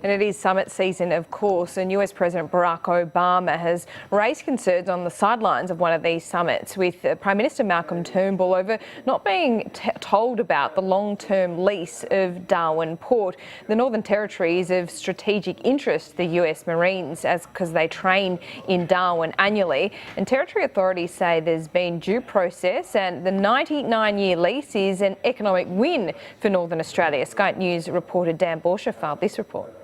And it is summit season, of course, and US President Barack Obama has raised concerns on the sidelines of one of these summits, with Prime Minister Malcolm Turnbull over not being told about the long-term lease of Darwin Port. The Northern Territory is of strategic interest to the US Marines because they train in Darwin annually, and Territory authorities say there's been due process and the 99-year lease is an economic win for Northern Australia. Sky News reporter Dan Borscher filed this report.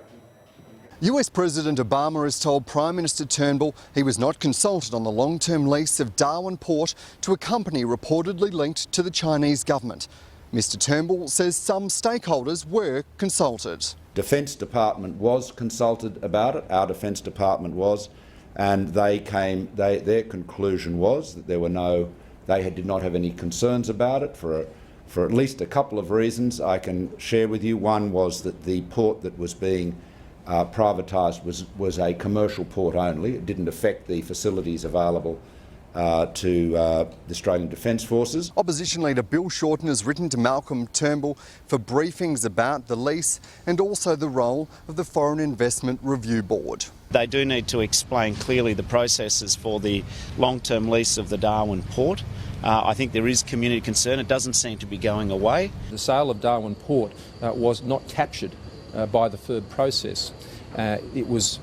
US President Obama has told Prime Minister Turnbull he was not consulted on the long-term lease of Darwin Port to a company reportedly linked to the Chinese government. Mr Turnbull says some stakeholders were consulted. Defence Department was consulted about it, our Defence Department was, and their conclusion was that they did not have any concerns about it for at least a couple of reasons I can share with you. One was that the port that was being privatised was a commercial port only. It didn't affect the facilities available to the Australian Defence Forces. Opposition leader Bill Shorten has written to Malcolm Turnbull for briefings about the lease and also the role of the Foreign Investment Review Board. They do need to explain clearly the processes for the long-term lease of the Darwin Port. I think there is community concern. It doesn't seem to be going away. The sale of Darwin Port was not captured by the FIRB process. It was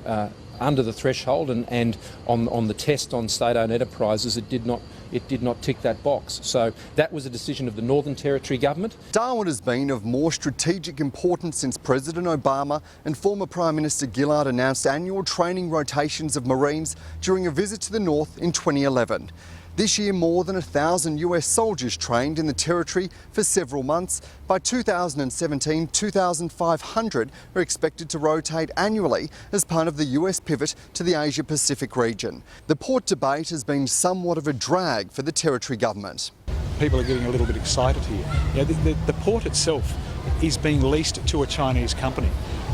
under the threshold, and on the test on state-owned enterprises, it did not tick that box. So that was a decision of the Northern Territory government. Darwin has been of more strategic importance since President Obama and former Prime Minister Gillard announced annual training rotations of Marines during a visit to the north in 2011. This year, more than 1,000 US soldiers trained in the Territory for several months. By 2017, 2,500 are expected to rotate annually as part of the US pivot to the Asia-Pacific region. The port debate has been somewhat of a drag for the Territory government. People are getting a little bit excited here. You know, the port itself is being leased to a Chinese company.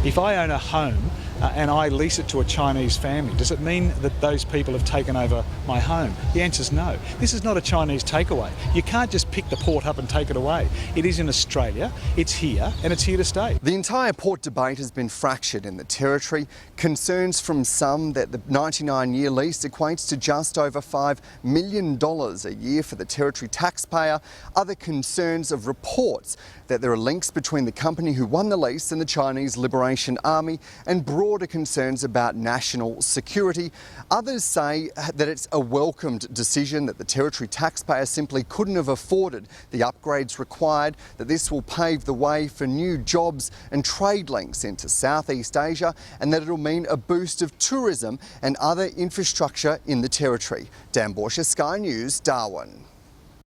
If I own a home and I lease it to a Chinese family, does it mean that those people have taken over my home? The answer is no. This is not a Chinese takeaway. You can't just pick the port up and take it away. It is in Australia, it's here, and it's here to stay. The entire port debate has been fractured in the Territory. Concerns from some that the 99-year lease equates to just over $5 million a year for the Territory taxpayer. Other concerns of reports that there are links between the company who won the lease and the Chinese Liberation Army, and broader concerns about national security. Others say that it's a welcomed decision, that the Territory taxpayer simply couldn't have afforded the upgrades required, that this will pave the way for new jobs and trade links into Southeast Asia, and that it'll mean a boost of tourism and other infrastructure in the Territory. Dan Borscher, Sky News, Darwin.